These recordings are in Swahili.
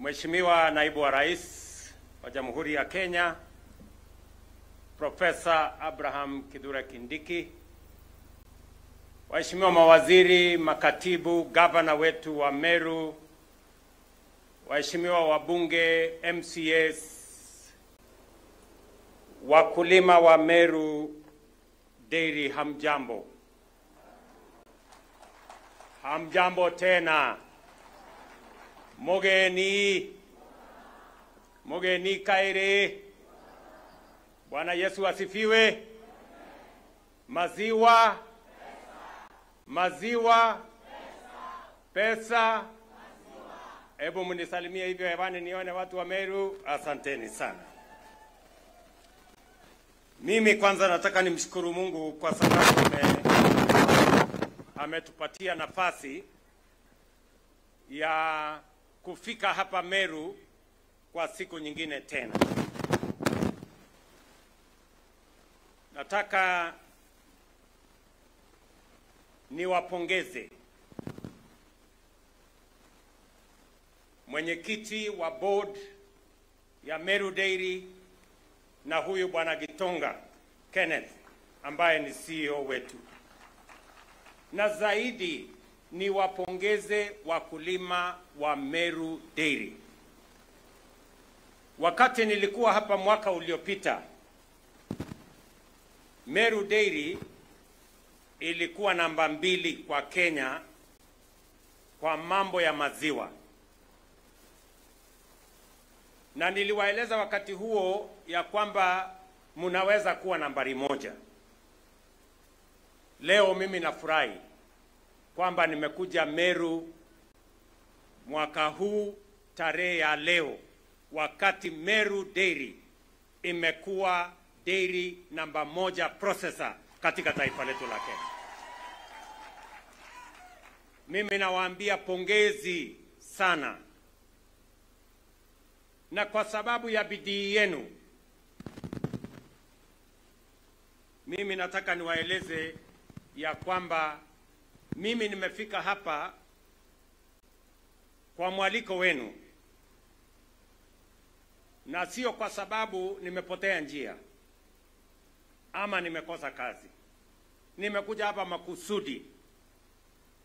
Mheshimiwa Naibu wa Rais wa Jamhuri ya Kenya, Profesa Abraham Kithure Kindiki, waheshimiwa mawaziri, makatibu, gavana wetu wa Meru, waheshimiwa wabunge, MCAs, wakulima wa Meru Dairy, hamjambo. Hamjambo tena. Mogeni kaire. Bwana Yesu asifiwe. Maziwa pesa. Hebu mnisalimie hivyo hewani nione watu wa Meru. Asanteni sana. Mimi kwanza nataka nimshukuru Mungu kwa sababu ametupatia nafasi ya kufika hapa Meru kwa siku nyingine tena. Nataka niwapongeze mwenyekiti wa board ya Meru Dairy na huyu Bwana Gitonga Kenneth ambaye ni CEO wetu. Na zaidi niwapongeze wakulima wa Meru Dairy. Wakati nilikuwa hapa mwaka uliopita, Meru Dairy ilikuwa namba 2 kwa Kenya kwa mambo ya maziwa. Na niliwaeleza wakati huo ya kwamba munaweza kuwa nambari 1. Leo mimi nafurahi kwamba nimekuja Meru mwaka huu tarehe ya leo, wakati Meru Dairy imekuwa dairy namba 1 processor katika taifa letu la Kenya. Mimi nawaambia pongezi sana. Na kwa sababu ya bidii yenu, mimi nataka niwaeleze ya kwamba mimi nimefika hapa kwa mwaliko wenu, na sio kwa sababu nimepotea njia ama nimekosa kazi. Nimekuja hapa makusudi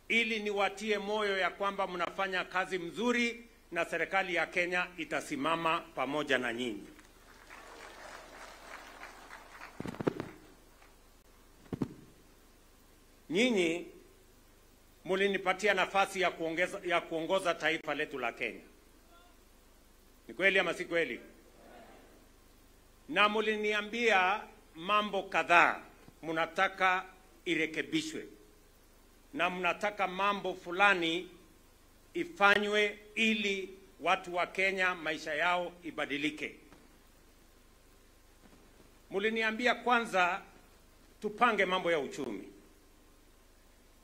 ili niwatie moyo ya kwamba mnafanya kazi mzuri na serikali ya Kenya itasimama pamoja na nyinyi. Nyinyi mulinipatia nafasi ya kuongoza taifa letu la Kenya. Ni kweli ama si kweli? Na muliniambia mambo kadhaa mnataka irekebishwe, na mnataka mambo fulani ifanywe ili watu wa Kenya maisha yao ibadilike. Muliniambia kwanza tupange mambo ya uchumi.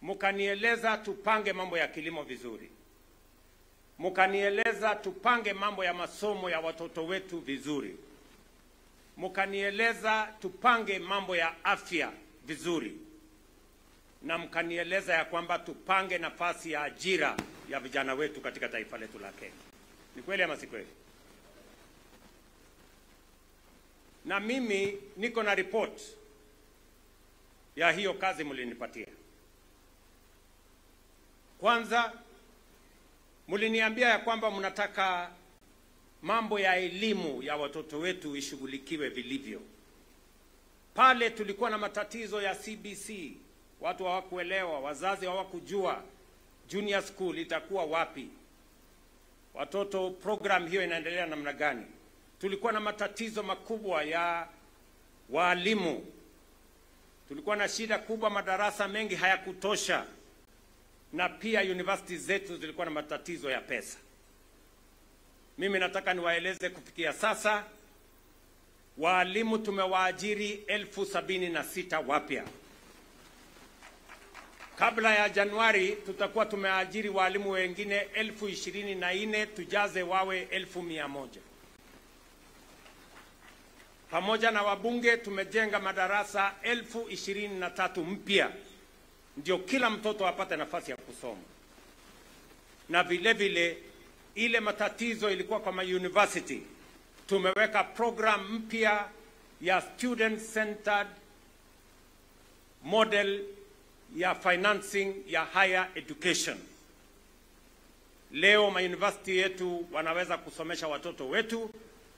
Mukanieleza tupange mambo ya kilimo vizuri. Mukanieleza tupange mambo ya masomo ya watoto wetu vizuri. Mukanieleza tupange mambo ya afya vizuri. Na mkanieleza ya kwamba tupange nafasi ya ajira ya vijana wetu katika taifa letu la Kenya. Ni kweli ama si kweli? Na mimi niko na report ya hiyo kazi mlinipatia. Kwanza mliniambia ya kwamba mnataka mambo ya elimu ya watoto wetu ishughulikiwe vilivyo. Pale tulikuwa na matatizo ya CBC, watu hawakuelewa, wazazi hawakujua junior school itakuwa wapi, watoto program hiyo inaendelea namna gani. Tulikuwa na matatizo makubwa ya walimu. Tulikuwa na shida kubwa, madarasa mengi hayakutosha, na pia university zetu zilikuwa na matatizo ya pesa. Mimi nataka niwaeleze kufikia sasa walimu tumewaajiri 76,000 wapya. Kabla ya Januari tutakuwa tumeajiri walimu wengine 24,000, tujaze wawe 1,100. Pamoja na wabunge tumejenga madarasa 23,000 mpya, ndio kila mtoto apate nafasi ya kusoma. Na vile vile ile matatizo ilikuwa kwa university, tumeweka program mpya ya student centered model ya financing ya higher education. Leo university yetu wanaweza kusomesha watoto wetu,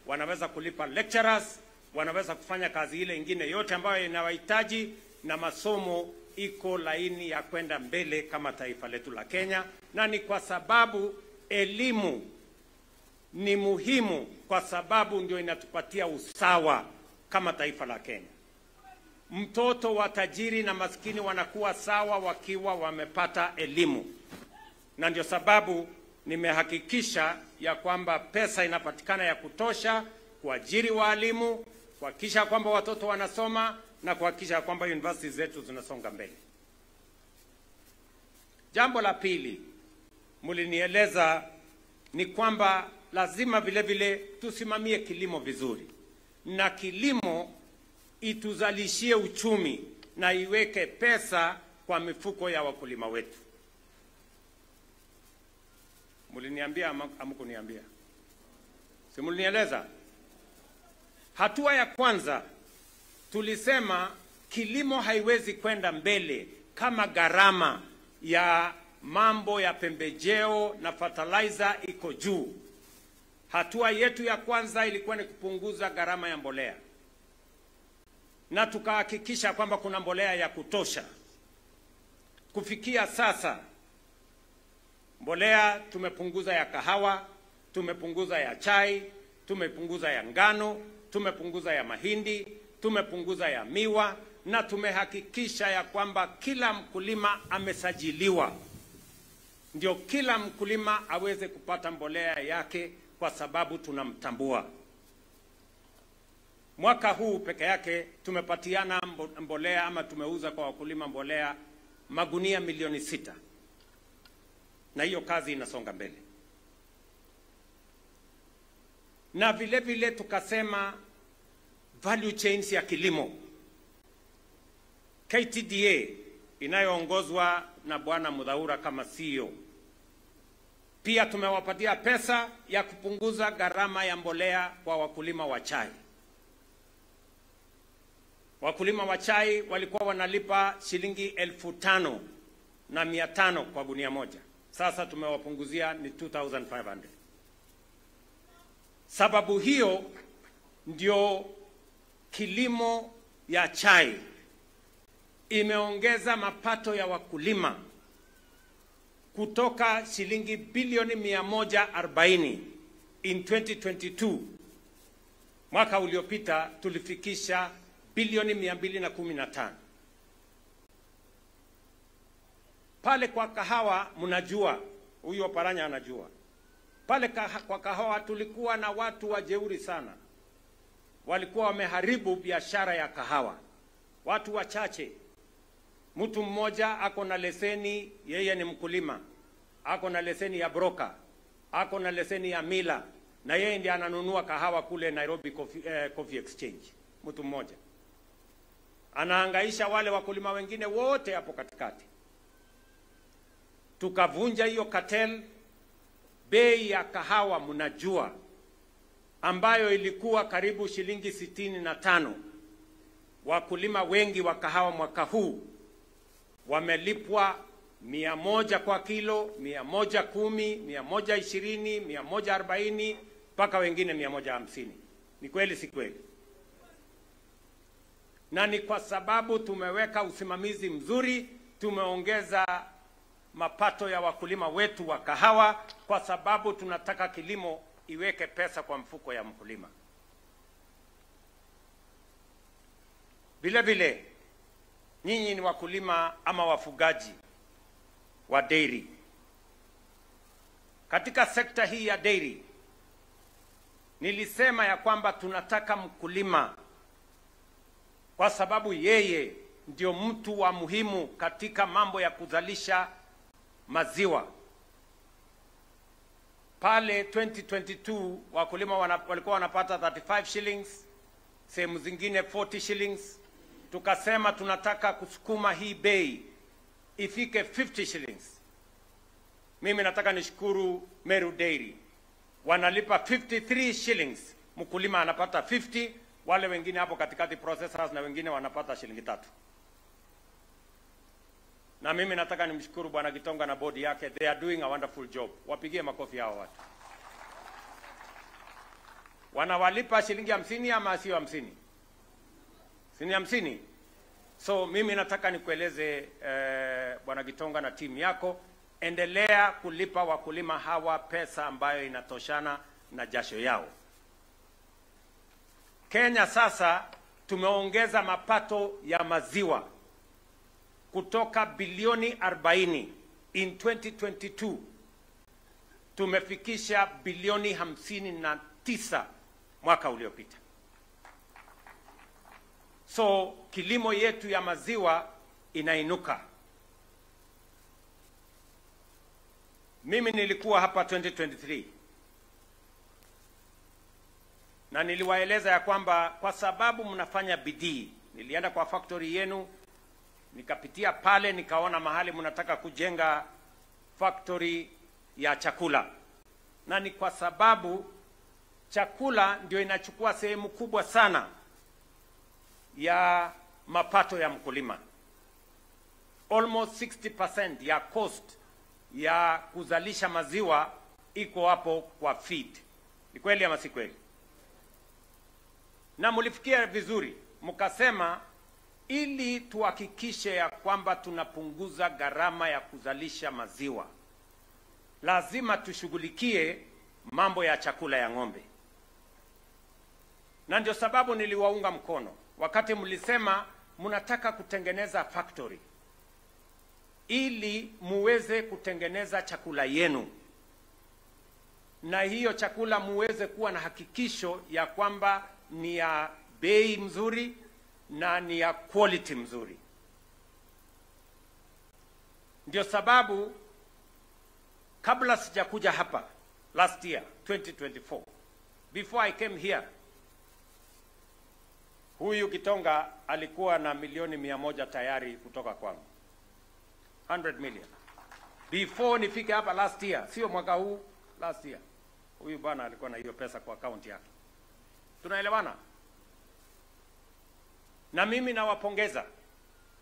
wanaweza kulipa lecturers, wanaweza kufanya kazi ile ingine yote ambayo inawahitaji, na masomo iko laini ya kwenda mbele kama taifa letu la Kenya. Na ni kwa sababu elimu ni muhimu, kwa sababu ndio inatupatia usawa kama taifa la Kenya. Mtoto wa tajiri na maskini wanakuwa sawa wakiwa wamepata elimu, na ndio sababu nimehakikisha ya kwamba pesa inapatikana ya kutosha kuajiri walimu, kuhakikisha kwamba watoto wanasoma na kuhakikisha kwamba university zetu zinasonga mbele. Jambo la pili mlinieleza ni kwamba lazima vile vile tusimamie kilimo vizuri, na kilimo ituzalishie uchumi na iweke pesa kwa mifuko ya wakulima wetu. Mliniambia ama hamkuniambia? Si mlinieleza? Hatua ya kwanza tulisema kilimo haiwezi kwenda mbele kama gharama ya mambo ya pembejeo na fertilizer iko juu. Hatua yetu ya kwanza ilikuwa ni kupunguza gharama ya mbolea, na tukahakikisha kwamba kuna mbolea ya kutosha. Kufikia sasa mbolea tumepunguza ya kahawa, tumepunguza ya chai, tumepunguza ya ngano, tumepunguza ya mahindi, tumepunguza ya miwa, na tumehakikisha ya kwamba kila mkulima amesajiliwa, ndio kila mkulima aweze kupata mbolea yake, kwa sababu tunamtambua. Mwaka huu peke yake tumepatiana mbolea ama tumeuza kwa wakulima mbolea magunia milioni 6, na hiyo kazi inasonga mbele. Na vile vile tukasema value chains ya kilimo, KTDA inayoongozwa na Bwana Mudhaura kama CEO, pia tumewapatia pesa ya kupunguza gharama ya mbolea kwa wakulima wa chai. Wakulima wa chai walikuwa wanalipa shilingi 5,500 kwa gunia moja. Sasa tumewapunguzia ni 2,500. Sababu hiyo ndio kilimo ya chai imeongeza mapato ya wakulima kutoka shilingi bilioni 140 in 2022. Mwaka uliopita tulifikisha bilioni 215. Pale kwa kahawa, mnajua, huyo Paranya anajua, pale kwa kahawa tulikuwa na watu wajeuri sana, walikuwa wameharibu biashara ya kahawa. Watu wachache, mtu mmoja ako na leseni, yeye ni mkulima, ako na leseni ya broker, ako na leseni ya mila, na yeye ndiye ananunua kahawa kule Nairobi Coffee Exchange. Mtu mmoja anahangaisha wale wakulima wengine wote hapo katikati. Tukavunja hiyo cartel. Bei ya kahawa mnajua, ambayo ilikuwa karibu shilingi 65, wakulima wengi wa kahawa mwaka huu wamelipwa 100 kwa kilo, 110, 120, 140, mpaka wengine 150. Ni kweli si kweli? Na ni kwa sababu tumeweka usimamizi mzuri, tumeongeza mapato ya wakulima wetu wa kahawa, kwa sababu tunataka kilimo iweke pesa kwa mfuko ya mkulima. Vile vile nyinyi ni wakulima ama wafugaji wa dairy. Katika sekta hii ya dairy nilisema ya kwamba tunataka mkulima, kwa sababu yeye ndio mtu wa muhimu katika mambo ya kuzalisha maziwa. Pale 2022 wakulima walikuwa wanapata 35 shillings, sehemu zingine 40 shillings. Tukasema tunataka kusukuma hii bei ifike 50 shillings. Mimi nataka nishukuru Meru Dairy wanalipa 53 shillings, mkulima anapata 50, wale wengine hapo katikati processors na wengine wanapata shilingi 3. Na mimi nataka nimshukuru Bwana Gitonga na bodi yake, they are doing a wonderful job. Wapigie makofi hao watu. Wanawalipa shilingi 50 ama sio 50? Si ni 50? So mimi nataka nikueleze Bwana Gitonga na timu yako, endelea kulipa wakulima hawa pesa ambayo inatoshana na jasho yao. Kenya sasa tumeongeza mapato ya maziwa kutoka bilioni 40 in 2022 tumefikisha bilioni 59 mwaka uliopita. So kilimo yetu ya maziwa inainuka. Mimi nilikuwa hapa 2023 na niliwaeleza ya kwamba kwa sababu mnafanya bidii, nilienda kwa factory yenu, nikapitia pale, nikaona mahali mnataka kujenga factory ya chakula, na ni kwa sababu chakula ndio inachukua sehemu kubwa sana ya mapato ya mkulima. Almost 60% ya cost ya kuzalisha maziwa iko hapo kwa feed. Ni kweli ama si kweli? Na mlifikia vizuri, mkasema ili tuhakikishe ya kwamba tunapunguza gharama ya kuzalisha maziwa, lazima tushughulikie mambo ya chakula ya ng'ombe. Na ndio sababu niliwaunga mkono wakati mlisema mnataka kutengeneza factory ili muweze kutengeneza chakula yenu, na hiyo chakula muweze kuwa na hakikisho ya kwamba ni ya bei mzuri na ni ya quality mzuri. Ndio sababu kabla sijakuja hapa last year 2024, before I came here, huyu Gitonga alikuwa na milioni 100 tayari kutoka kwangu, 100 million. Before nifike hapa last year, sio mwaka huu, last year, huyu bwana alikuwa na hiyo pesa kwa account yake. Tunaelewana? Na mimi nawapongeza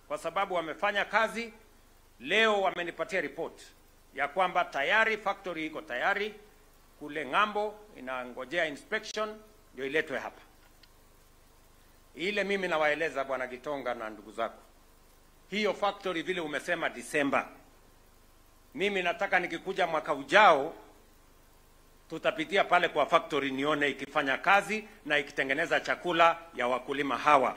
kwa sababu wamefanya kazi. Leo wamenipatia report ya kwamba tayari factory iko tayari kule ng'ambo, inangojea inspection ndio iletwe hapa. Ile mimi nawaeleza Bwana Gitonga na ndugu zako, hiyo factory vile umesema Disemba, mimi nataka nikikuja mwaka ujao tutapitia pale kwa factory nione ikifanya kazi na ikitengeneza chakula ya wakulima hawa.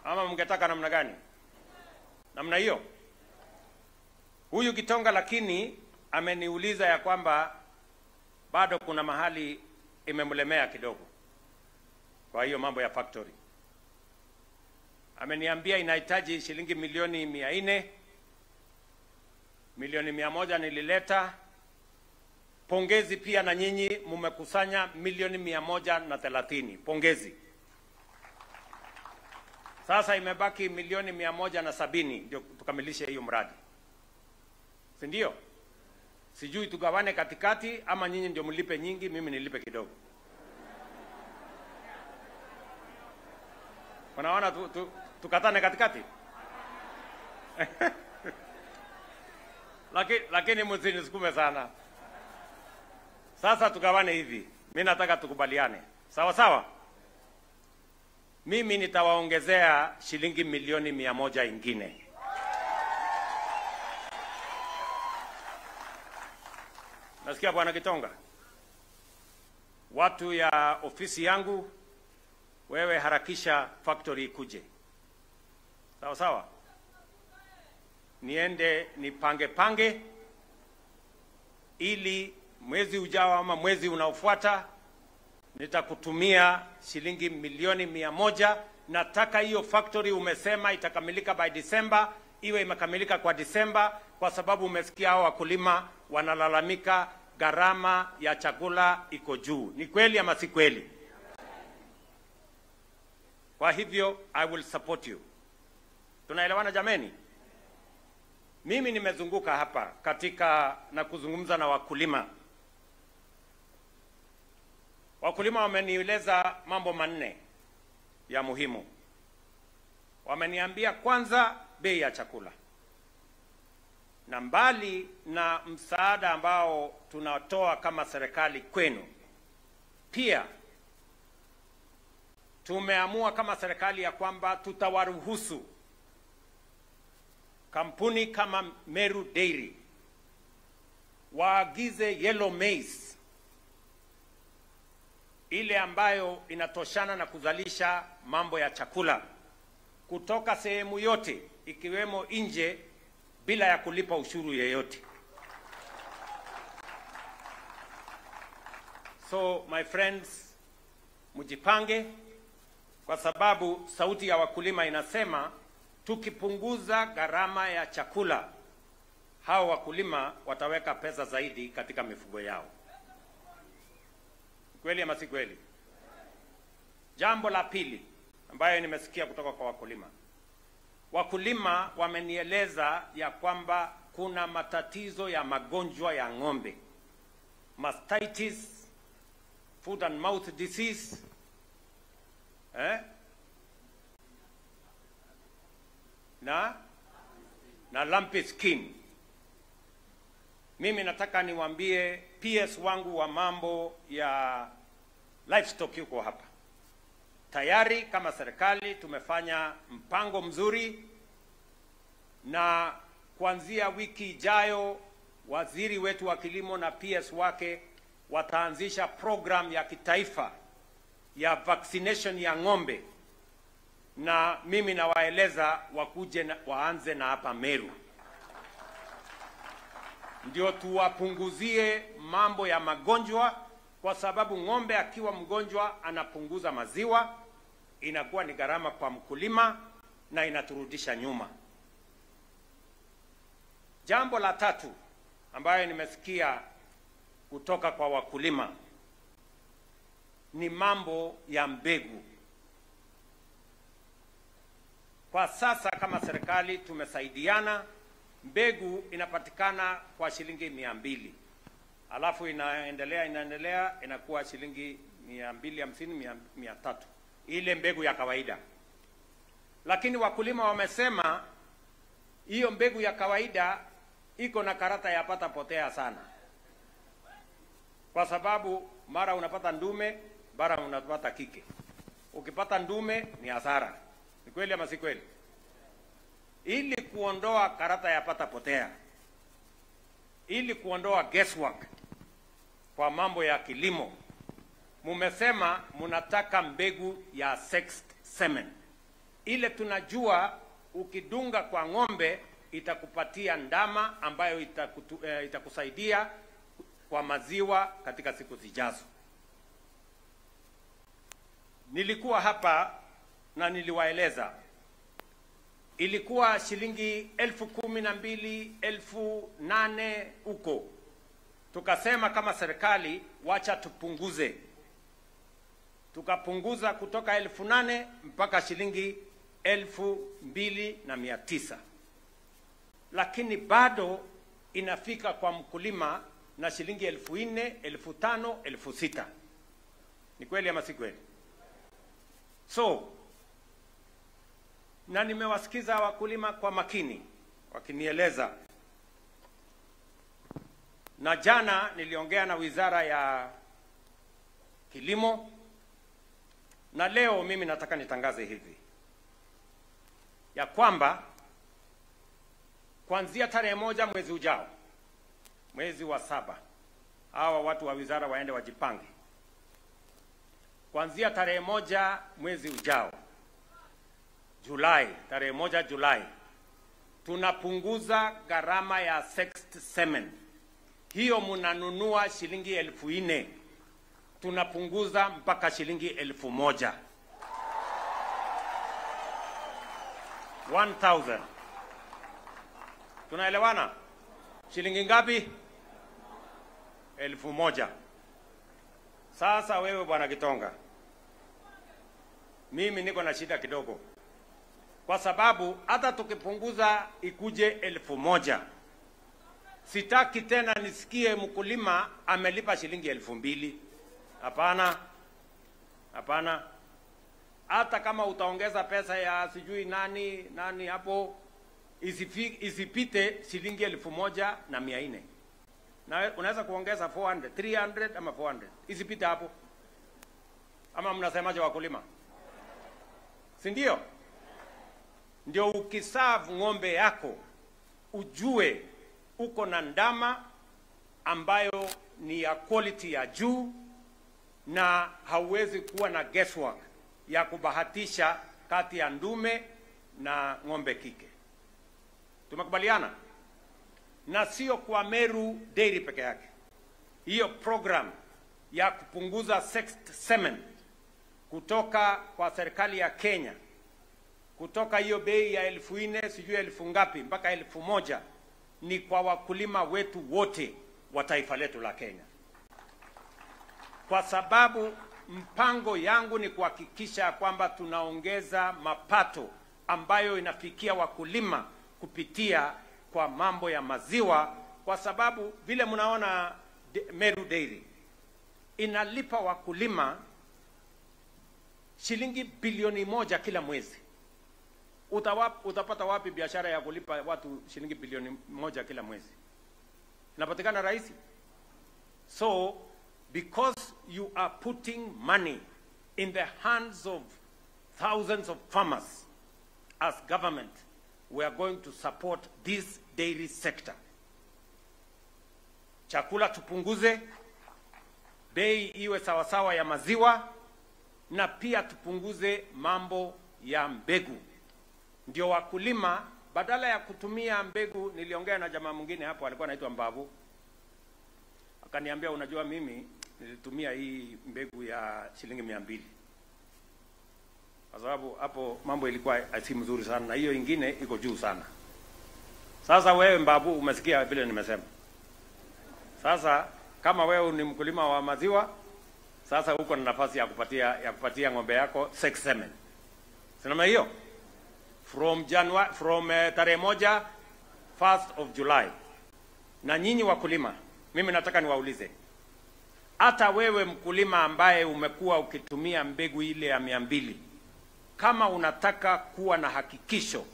Ama mngetaka namna gani? Namna hiyo. Huyu Gitonga lakini ameniuliza ya kwamba bado kuna mahali imemlemea kidogo kwa hiyo mambo ya factory. Ameniambia inahitaji shilingi milioni 400, milioni 100 nilileta. Pongezi pia na nyinyi mumekusanya milioni 130. Pongezi. Sasa imebaki milioni 170 ndio tukamilishe hiyo mradi. Si ndio? Sijui tugawane katikati ama nyinyi ndio mlipe nyingi, mimi nilipe kidogo. Unaona tukatane katikati? Lakini msinisukume sana. Sasa tugawane hivi. Mimi nataka tukubaliane. Sawa sawa? Mimi nitawaongezea shilingi milioni 100 ingine. Nasikia Bwana Gitonga? Watu ya ofisi yangu, wewe harakisha factory ikuje. Sawa sawa? Niende nipange ili mwezi ujao ama mwezi unaofuata nitakutumia shilingi milioni 100. Nataka hiyo factory umesema itakamilika by December, iwe imekamilika kwa December, kwa sababu umesikia hao wakulima wanalalamika gharama ya chakula iko juu. Ni kweli ama si kweli? Kwa hivyo I will support you. Tunaelewana jameni? Mimi nimezunguka hapa katika na kuzungumza na wakulima. Wakulima wamenieleza mambo manne ya muhimu. Wameniambia kwanza, bei ya chakula. Na mbali na msaada ambao tunatoa kama serikali kwenu, pia tumeamua kama serikali ya kwamba tutawaruhusu kampuni kama Meru Dairy waagize yellow maize, ile ambayo inatoshana na kuzalisha mambo ya chakula kutoka sehemu yote ikiwemo nje bila ya kulipa ushuru yeyote. So my friends, mjipange, kwa sababu sauti ya wakulima inasema tukipunguza gharama ya chakula, hao wakulima wataweka pesa zaidi katika mifugo yao. Kweli ama si kweli? Jambo la pili ambayo nimesikia kutoka kwa wakulima. Wakulima wamenieleza ya kwamba kuna matatizo ya magonjwa ya ng'ombe. Mastitis, foot and mouth disease, na lumpy skin. Mimi nataka niwaambie PS wangu wa mambo ya livestock yuko hapa. Tayari kama serikali tumefanya mpango mzuri, na kuanzia wiki ijayo waziri wetu wa kilimo na PS wake wataanzisha program ya kitaifa ya vaccination ya ng'ombe, na mimi nawaeleza wakuje waanze na hapa Meru, ndio tuwapunguzie mambo ya magonjwa, kwa sababu ng'ombe akiwa mgonjwa anapunguza maziwa, inakuwa ni gharama kwa mkulima na inaturudisha nyuma. Jambo la tatu ambayo nimesikia kutoka kwa wakulima ni mambo ya mbegu. Kwa sasa kama serikali tumesaidiana, mbegu inapatikana kwa shilingi 200. Alafu inaendelea inakuwa shilingi 250, 300. Ile mbegu ya kawaida. Lakini wakulima wamesema hiyo mbegu ya kawaida iko na karata ya pata potea sana. Kwa sababu mara unapata ndume, mara unapata kike. Ukipata ndume ni hasara. Ni kweli ama si kweli? Ili kuondoa karata ya pata potea, ili kuondoa guesswork kwa mambo ya kilimo, mumesema munataka mbegu ya sexed semen. Ile tunajua ukidunga kwa ng'ombe itakupatia ndama ambayo itakusaidia kwa maziwa katika siku zijazo. Nilikuwa hapa na niliwaeleza ilikuwa shilingi 12,000, 8,000 huko. Tukasema kama serikali wacha tupunguze. Tukapunguza kutoka 8,000 mpaka shilingi 2,900. Lakini bado inafika kwa mkulima na shilingi 4,000, 5,000, 6,000. Ni kweli ama si kweli? So, na nimewasikiza wakulima kwa makini wakinieleza. Na jana niliongea na Wizara ya Kilimo, na leo mimi nataka nitangaze hivi ya kwamba kuanzia tarehe 1 mwezi ujao, mwezi wa 7, hawa watu wa wizara waende wajipange. Kuanzia tarehe 1 mwezi ujao, Julai, tarehe 1 Julai, tunapunguza gharama ya sexed semen. Hiyo munanunua shilingi 4,000, tunapunguza mpaka shilingi 1,000. 1,000. Tunaelewana? Shilingi ngapi? 1,000. Sasa wewe bwana Kitonga, mimi niko na shida kidogo. kwa sababu hata tukipunguza ikuje 1,000, sitaki tena nisikie mkulima amelipa shilingi 2,000. Hapana, hapana. Hata kama utaongeza pesa ya sijui nani hapo, isipite shilingi 1,400. Na unaweza kuongeza 400, 300 ama 400. Isipite hapo. Ama mnasemaje wakulima? Si ndio? Ndio ukisavu ng'ombe yako ujue uko na ndama ambayo ni ya quality ya juu, na hauwezi kuwa na guesswork ya kubahatisha kati ya ndume na ng'ombe kike. Tumekubaliana? Na sio kwa Meru Dairy peke yake. Hiyo program ya kupunguza sexed semen kutoka kwa serikali ya Kenya, kutoka hiyo bei ya 4,000 sijui 1,000 ngapi mpaka 1,000, ni kwa wakulima wetu wote wa taifa letu la Kenya. Kwa sababu mpango yangu ni kuhakikisha kwamba tunaongeza mapato ambayo inafikia wakulima kupitia kwa mambo ya maziwa, kwa sababu vile mnaona Meru Dairy inalipa wakulima shilingi bilioni 1 kila mwezi. Utapata wapi biashara ya kulipa watu shilingi bilioni 1 kila mwezi? Inapatikana rahisi. So because you are putting money in the hands of thousands of farmers, as government, we are going to support this dairy sector. Chakula tupunguze, bei iwe sawasawa ya maziwa, na pia tupunguze mambo ya mbegu. Ndio wakulima badala ya kutumia mbegu, niliongea na jamaa mwingine hapo alikuwa anaitwa Mbavu. Akaniambia, unajua mimi nilitumia hii mbegu ya shilingi 200. Kwa sababu hapo mambo ilikuwa si mzuri sana na hiyo ingine iko juu sana. Sasa wewe Mbavu umesikia vile nimesema. Sasa kama wewe ni mkulima wa maziwa, sasa uko na nafasi ya kupatia ng'ombe yako sex semen. Sinema hiyo? From tarehe 1 1st of July. Na nyinyi wakulima, mimi nataka niwaulize. Hata wewe mkulima ambaye umekuwa ukitumia mbegu ile ya 200, kama unataka kuwa na hakikisho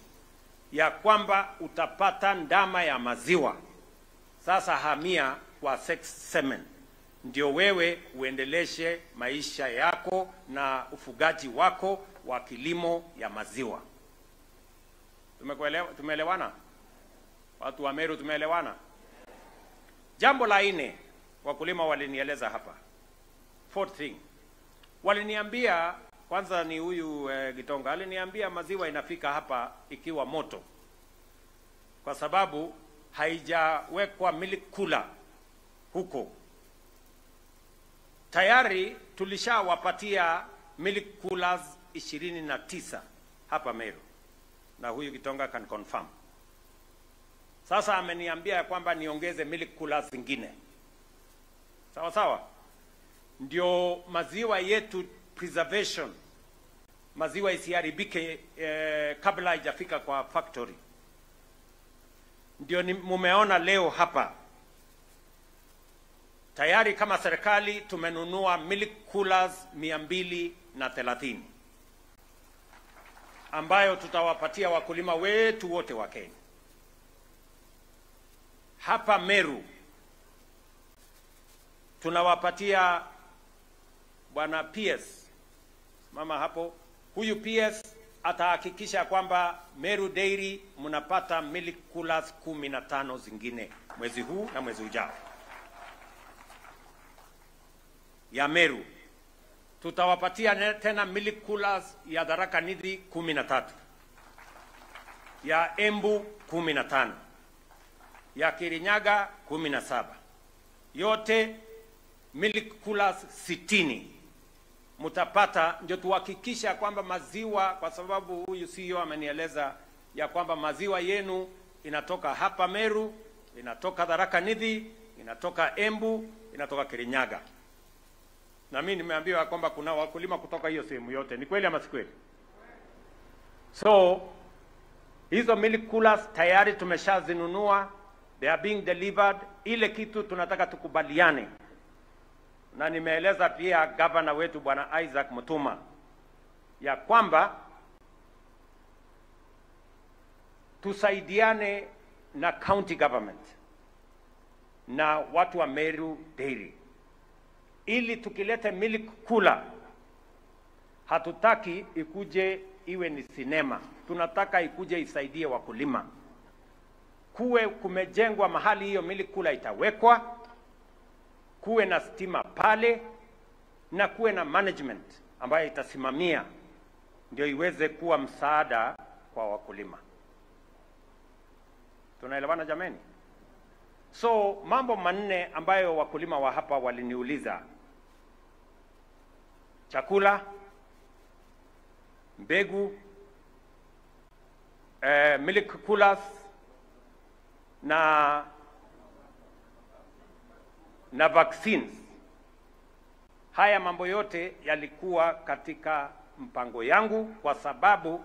ya kwamba utapata ndama ya maziwa, sasa hamia kwa sex semen, ndio wewe uendeleshe maisha yako na ufugaji wako wa kilimo ya maziwa. Tumeelewana? Watu wa Meru tumeelewana? Jambo la 4, wakulima walinieleza hapa. 4th thing. Waliniambia, kwanza ni huyu Gitonga, aliniambia maziwa inafika hapa ikiwa moto, kwa sababu haijawekwa milk cooler huko. Tayari tulishawapatia milk coolers 29 hapa Meru, na huyu Gitonga can confirm. Sasa ameniambia kwamba niongeze milk coolers zingine. Sawa sawa? Ndio maziwa yetu preservation, maziwa isiharibike kabla haijafika kwa factory. Ndio mumeona leo hapa tayari kama serikali tumenunua milk coolers 230 ambayo tutawapatia wakulima wetu wote wa Kenya. Hapa Meru tunawapatia bwana PS, mama hapo, huyu PS atahakikisha kwamba Meru Dairy mnapata milk coolers 15 zingine mwezi huu na mwezi ujao. Ya Meru tutawapatia tena milk coolers ya Tharaka Nithi 13, ya Embu 15, ya Kirinyaga 17, yote milk coolers 60 mutapata. Ndio tuhakikisha kwamba maziwa, kwa sababu huyu CEO amenieleza ya kwamba maziwa yenu inatoka hapa Meru, inatoka Tharaka Nithi, inatoka Embu, inatoka Kirinyaga. Na mimi nimeambiwa kwamba kuna wakulima kutoka hiyo sehemu yote. Ni kweli ama si kweli? So Hizo milk coolers tayari tumeshazinunua, they are being delivered. Ile kitu tunataka tukubaliane, na nimeeleza pia gavana wetu Bwana Isaac Mutuma ya kwamba tusaidiane na county government na watu wa Meru Dairy, ili tukilete milk cooler, hatutaki ikuje iwe ni sinema, tunataka ikuje isaidie wakulima. Kuwe kumejengwa mahali hiyo milk cooler itawekwa, kuwe na stima pale, na kuwe na management ambayo itasimamia, ndio iweze kuwa msaada kwa wakulima. Tunaelewana jameni? So mambo manne ambayo wakulima wa hapa waliniuliza: chakula, mbegu, milk coolers na vaccines. Haya mambo yote yalikuwa katika mpango yangu, kwa sababu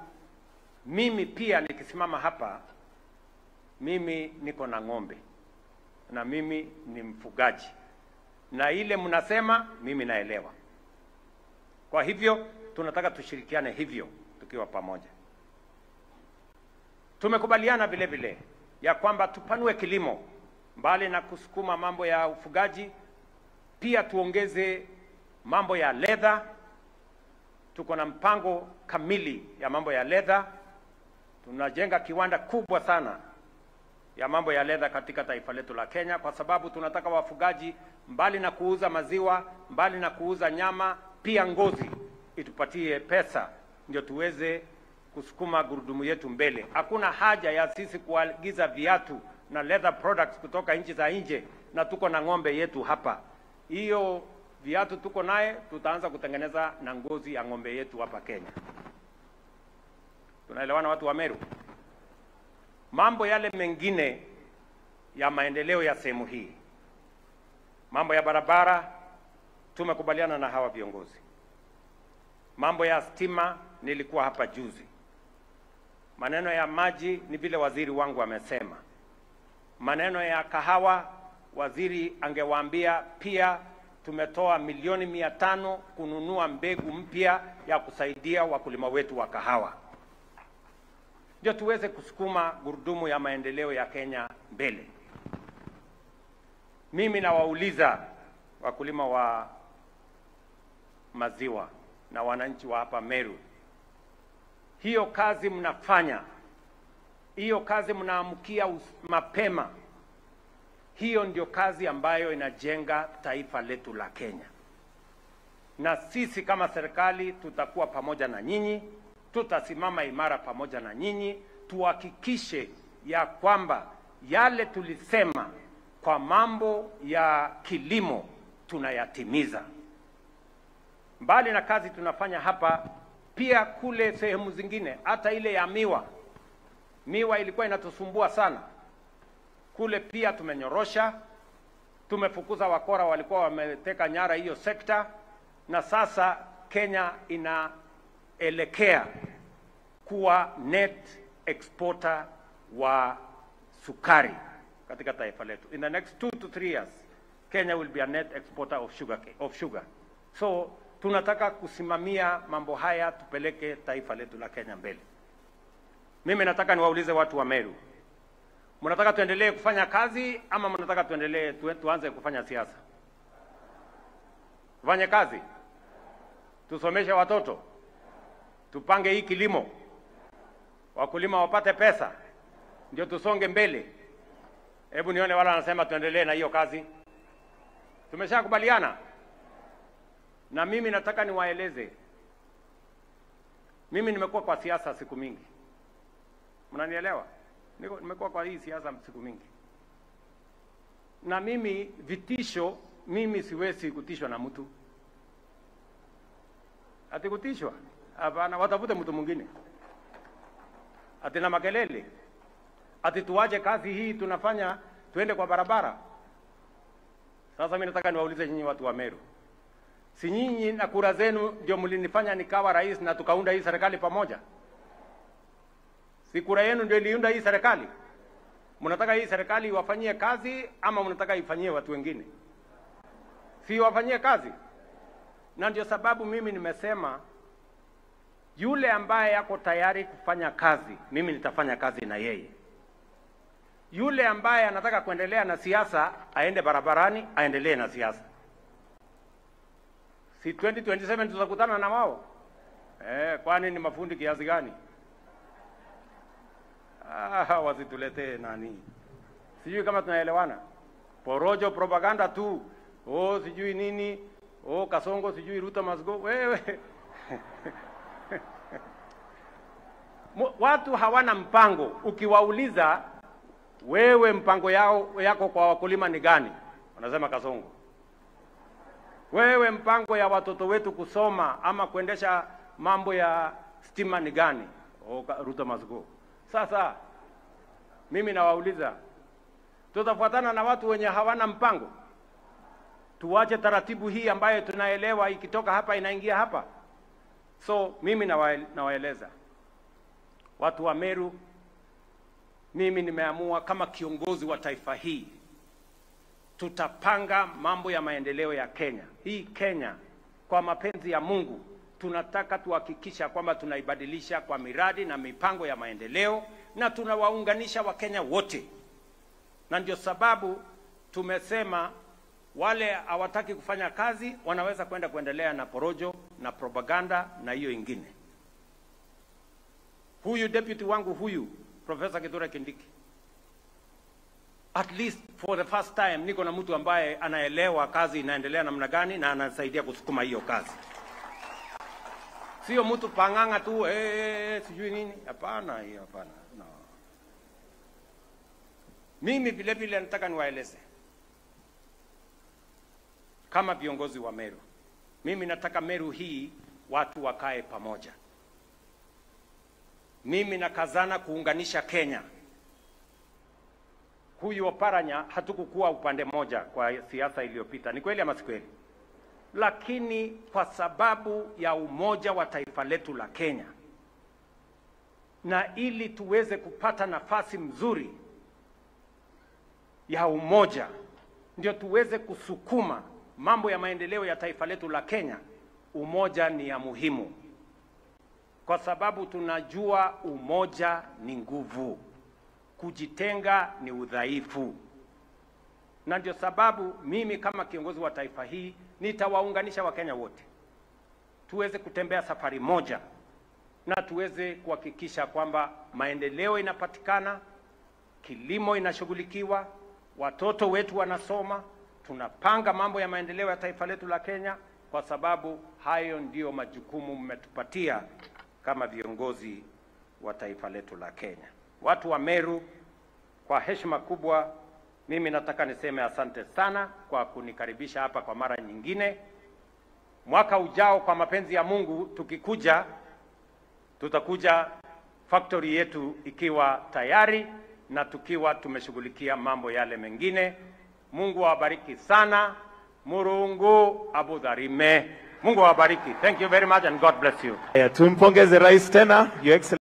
mimi pia nikisimama hapa, mimi niko na ng'ombe na mimi ni mfugaji, na ile mnasema mimi naelewa. Kwa hivyo tunataka tushirikiane hivyo tukiwa pamoja. Tumekubaliana vile vile ya kwamba tupanue kilimo, mbali na kusukuma mambo ya ufugaji, pia tuongeze mambo ya leather. Tuko na mpango kamili ya mambo ya leather. Tunajenga kiwanda kubwa sana ya mambo ya leather katika taifa letu la Kenya, kwa sababu tunataka wafugaji, mbali na kuuza maziwa, mbali na kuuza nyama, pia ngozi itupatie pesa, ndio tuweze kusukuma gurudumu yetu mbele. Hakuna haja ya sisi kuagiza viatu na leather products kutoka nchi za nje na tuko na ng'ombe yetu hapa. Hiyo viatu tuko naye, tutaanza kutengeneza na ngozi ya ng'ombe yetu hapa Kenya. Tunaelewana watu wa Meru? Mambo yale mengine ya maendeleo ya sehemu hii, mambo ya barabara, tumekubaliana na hawa viongozi. Mambo ya stima, nilikuwa hapa juzi. Maneno ya maji ni vile waziri wangu amesema. Maneno ya kahawa, waziri angewaambia pia tumetoa milioni 500 kununua mbegu mpya ya kusaidia wakulima wetu wa kahawa, ndio tuweze kusukuma gurudumu ya maendeleo ya Kenya mbele. Mimi nawauliza wakulima wa maziwa na wananchi wa hapa Meru, hiyo kazi mnafanya, hiyo kazi mnaamkia mapema, hiyo ndio kazi ambayo inajenga taifa letu la Kenya. Na sisi kama serikali tutakuwa pamoja na nyinyi, tutasimama imara pamoja na nyinyi, tuhakikishe ya kwamba yale tulisema kwa mambo ya kilimo tunayatimiza. Mbali na kazi tunafanya hapa, pia kule sehemu zingine, hata ile ya miwa ilikuwa inatusumbua sana. Kule pia tumenyorosha, tumefukuza wakora walikuwa wameteka nyara hiyo sekta, na sasa Kenya inaelekea kuwa net exporter wa sukari katika taifa letu. In the next 2 to 3 years, Kenya will be a net exporter of sugar. So tunataka kusimamia mambo haya, tupeleke taifa letu la Kenya mbele. Mimi nataka niwaulize watu wa Meru, mnataka tuendelee kufanya kazi ama mnataka tuanze kufanya siasa? Tufanye kazi, tusomeshe watoto, tupange hii kilimo, wakulima wapate pesa, ndio tusonge mbele. Hebu nione wala wanasema tuendelee na hiyo kazi. Tumeshakubaliana. Na mimi nataka niwaeleze, mimi nimekuwa kwa siasa siku mingi. Mnanielewa? Nimekuwa kwa hii siasa siku mingi. Na mimi vitisho, mimi siwezi kutishwa na mtu. Ati kutishwa? Hapana, watafute mtu mwingine. Ati na makelele. Ati tuache kazi hii tunafanya tuende kwa barabara. Sasa mimi nataka niwaulize nyinyi watu wa Meru. Si nyinyi na kura zenu ndio mlinifanya nikawa rais na tukaunda hii serikali pamoja? Si kura yenu ndio iliunda hii serikali? Mnataka hii serikali iwafanyie kazi ama mnataka ifanyie watu wengine? Si wafanyie kazi. Na ndio sababu mimi nimesema yule ambaye yako tayari kufanya kazi, mimi nitafanya kazi na yeye. Yule ambaye anataka kuendelea na siasa, aende barabarani, aendelee na siasa. Si 2027 tutakutana na wao? Kwani ni mafundi kiasi gani? Wasituletee nani. Sijui kama tunaelewana. Porojo, propaganda tu. Sijui nini. Kasongo, sijui Ruto must go. Wewe. Watu hawana mpango. Ukiwauliza, wewe mpango yako kwa wakulima ni gani? Wanasema Kasongo. Wewe mpango ya watoto wetu kusoma ama kuendesha mambo ya stima ni gani? Ruto must go. Sasa mimi nawauliza, tutafuatana na watu wenye hawana mpango? Tuwache taratibu hii ambayo tunaelewa ikitoka hapa inaingia hapa. So mimi nawaeleza watu wa Meru, mimi nimeamua kama kiongozi wa taifa hii, tutapanga mambo ya maendeleo ya Kenya. Hii Kenya kwa mapenzi ya Mungu tunataka tuhakikisha kwamba tunaibadilisha kwa miradi na mipango ya maendeleo, na tunawaunganisha Wakenya wote. Na ndio sababu tumesema wale hawataki kufanya kazi wanaweza kuendelea na porojo na propaganda na hiyo ingine. Huyu deputy wangu huyu Professor Kithure Kindiki, at least for the first time niko na mtu ambaye anaelewa kazi inaendelea namna gani na anasaidia kusukuma hiyo kazi. Sio mtu panganga tu sijui nini. Hapana, hiyo hapana. No. Mimi vile vile nataka niwaeleze kama viongozi wa Meru. Mimi nataka Meru hii watu wakae pamoja. Mimi nakazana kuunganisha Kenya. Huyu Oparanya hatukukuwa upande moja kwa siasa iliyopita. Ni kweli ama si kweli? Lakini kwa sababu ya umoja wa taifa letu la Kenya, na ili tuweze kupata nafasi mzuri ya umoja, ndio tuweze kusukuma mambo ya maendeleo ya taifa letu la Kenya, umoja ni ya muhimu. Kwa sababu tunajua umoja ni nguvu, kujitenga ni udhaifu. Na ndio sababu mimi kama kiongozi wa taifa hii nitawaunganisha Wakenya wote, tuweze kutembea safari moja na tuweze kuhakikisha kwamba maendeleo inapatikana, kilimo inashughulikiwa, watoto wetu wanasoma, tunapanga mambo ya maendeleo ya taifa letu la Kenya, kwa sababu hayo ndio majukumu mmetupatia kama viongozi wa taifa letu la Kenya. Watu wa Meru, kwa heshima kubwa, mimi nataka niseme asante sana kwa kunikaribisha hapa kwa mara nyingine. Mwaka ujao kwa mapenzi ya Mungu tukikuja, tutakuja factory yetu ikiwa tayari na tukiwa tumeshughulikia mambo yale mengine. Mungu awabariki sana. Murungu abudharime. Mungu awabariki. Thank you very much and God bless you. Tumpongeze rais tena, Your Excellency.